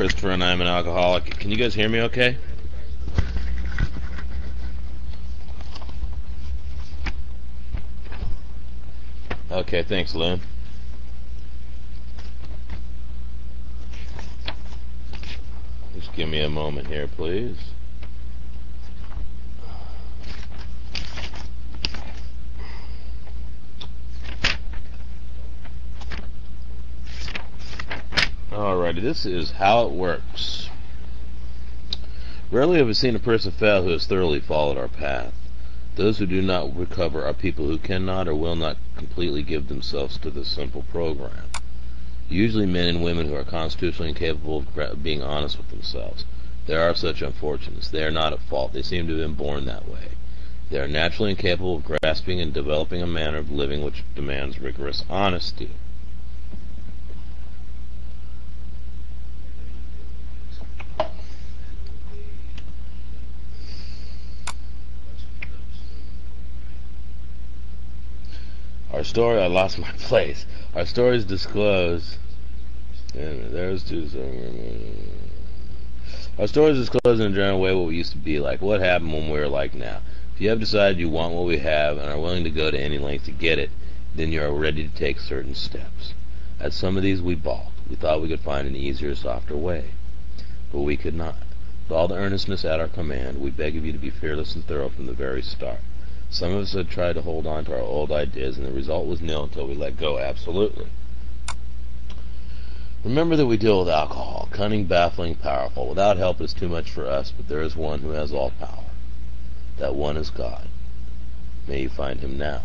Christopher, and I'm an alcoholic. Can you guys hear me okay? Okay, thanks, Lynn. Just give me a moment here, please. Alrighty, this is how it works. Rarely have we seen a person fail who has thoroughly followed our path. Those who do not recover are people who cannot or will not completely give themselves to this simple program. Usually men and women who are constitutionally incapable of being honest with themselves. There are such unfortunates. They are not at fault. They seem to have been born that way. They are naturally incapable of grasping and developing a manner of living which demands rigorous honesty. Our story, I lost my place. Our stories disclose, Our stories disclose in a general way what we used to be like, what happened when we were like now. If you have decided you want what we have and are willing to go to any length to get it, then you are ready to take certain steps. At some of these we balked. We thought we could find an easier, softer way. But we could not. With all the earnestness at our command, we beg of you to be fearless and thorough from the very start. Some of us had tried to hold on to our old ideas, and the result was nil until we let go absolutely. Remember that we deal with alcohol, cunning, baffling, powerful. Without help it is too much for us, but there is one who has all power. That one is God. May you find him now.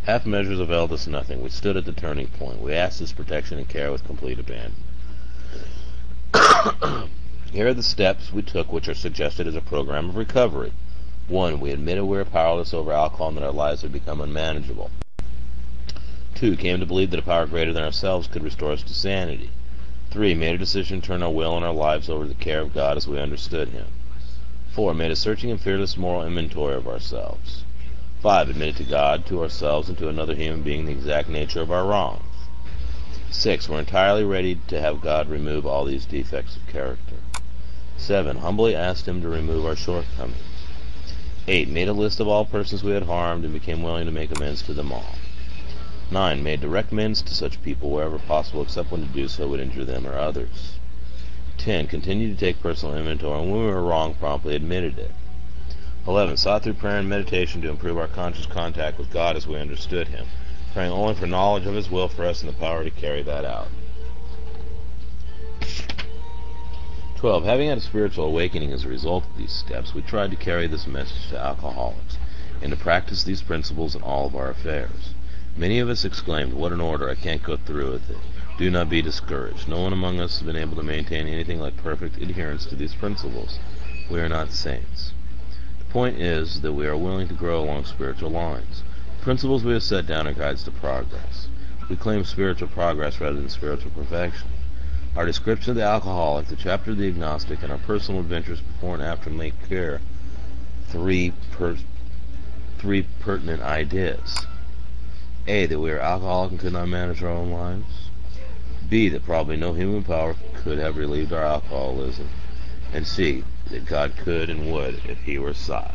Half measures availed us nothing. We stood at the turning point. We asked his protection and care with complete abandon. Here are the steps we took which are suggested as a program of recovery. 1. We admitted we were powerless over alcohol and that our lives had become unmanageable. 2. Came to believe that a power greater than ourselves could restore us to sanity. 3. Made a decision to turn our will and our lives over to the care of God as we understood him. 4. Made a searching and fearless moral inventory of ourselves. 5. Admitted to God, to ourselves, and to another human being the exact nature of our wrongs. 6. We're entirely ready to have God remove all these defects of character. 7. Humbly asked him to remove our shortcomings. 8. Made a list of all persons we had harmed and became willing to make amends to them all. 9. Made direct amends to such people wherever possible, except when to do so would injure them or others. 10. Continued to take personal inventory, and when we were wrong, promptly admitted it. 11. Sought through prayer and meditation to improve our conscious contact with God as we understood him, praying only for knowledge of his will for us and the power to carry that out. 12. Having had a spiritual awakening as a result of these steps, we tried to carry this message to alcoholics and to practice these principles in all of our affairs. Many of us exclaimed, "What an order, I can't go through with it." Do not be discouraged. No one among us has been able to maintain anything like perfect adherence to these principles. We are not saints. The point is that we are willing to grow along spiritual lines. The principles we have set down are guides to progress. We claim spiritual progress rather than spiritual perfection. Our description of the alcoholic, the chapter of the agnostic, and our personal adventures before and after make clear three pertinent ideas. A. That we are alcoholic and could not manage our own lives. B. That probably no human power could have relieved our alcoholism. And C. That God could and would if he were sought.